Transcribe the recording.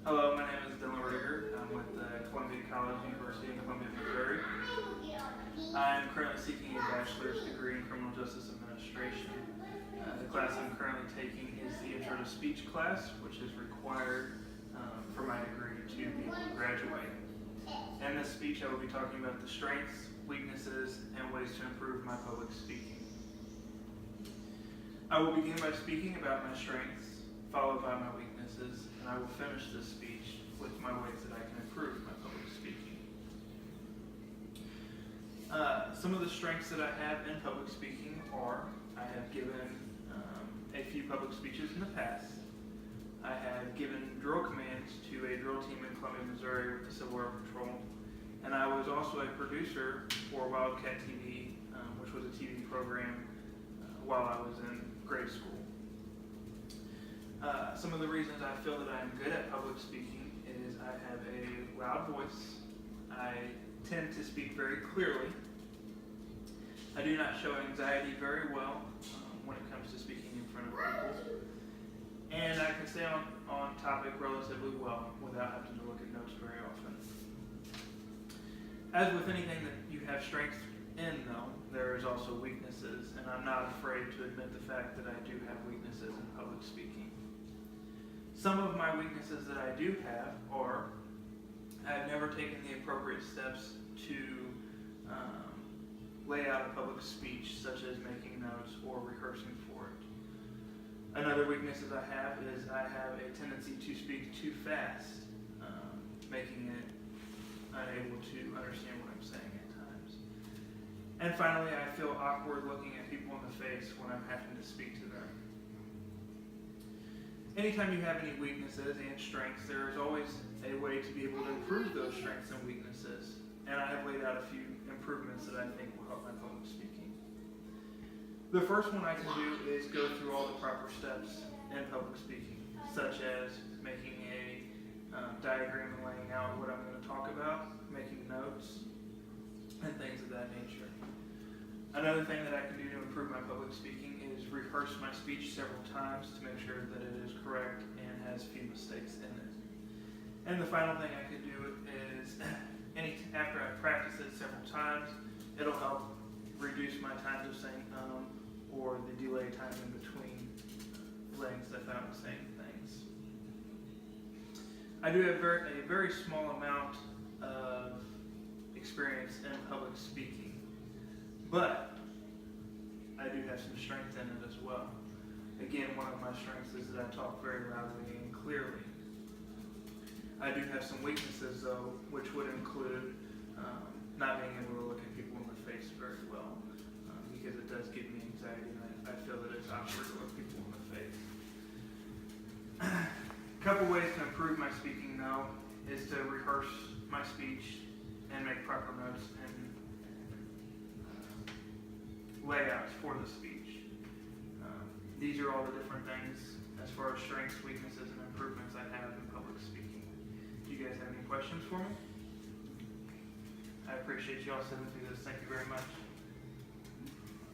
Hello, my name is Dylan Rigger. I'm with Columbia College University in Columbia, Missouri. I am currently seeking a bachelor's degree in criminal justice administration. The class I'm currently taking is the Intro to Speech class, which is required for my degree to be able to graduate. In this speech, I will be talking about the strengths, weaknesses, and ways to improve my public speaking. I will begin by speaking about my strengths, followed by my weaknesses, and I will finish this speech with my ways that I can improve my public speaking. Some of the strengths that I have in public speaking are I have given a few public speeches in the past. I have given drill commands to a drill team in Columbia, Missouri with the Civil Air Patrol, and I was also a producer for Wildcat TV, which was a TV program while I was in grade school. Some of the reasons I feel that I am good at public speaking is I have a loud voice. I tend to speak very clearly. I do not show anxiety very well when it comes to speaking in front of people. And I can stay on topic relatively well without having to look at notes very often. As with anything that you have strengths in, though, there is also weaknesses, and I'm not afraid to admit the fact that I do have weaknesses in public speaking. Some of my weaknesses that I do have are I've never taken the appropriate steps to lay out a public speech, such as making notes or rehearsing for it. Another weakness that I have is I have a tendency to speak too fast, making it unable to understand what I'm saying at times. And finally, I feel awkward looking at people in the face when I'm having to speak to them. Anytime you have any weaknesses and strengths, there is always a way to be able to improve those strengths and weaknesses. And I have laid out a few improvements that I think will help my public speaking. The first one I can do is go through all the proper steps in public speaking, such as making a diagram and laying out what I'm going to talk about, making notes, and things of that nature. Another thing that I can do to improve my public speaking is rehearse my speech several times to make sure that it is correct and has few mistakes in it. And the final thing I can do is, after I practice it several times, it'll help reduce my times of saying or the delay time in between lengths if I'm saying things. I do have a very small amount of experience in public speaking, but I do have some strength in it as well. Again, one of my strengths is that I talk very loudly and clearly. I do have some weaknesses, though, which would include not being able to look at people in the face very well, because it does give me anxiety, and I feel that it's awkward to look people in the face. A couple ways to improve my speaking, though, is to rehearse my speech and make proper notes and layouts for the speech. These are all the different things as far as strengths, weaknesses, and improvements I have in public speaking. Do you guys have any questions for me? I appreciate you all sitting through this. Thank you very much.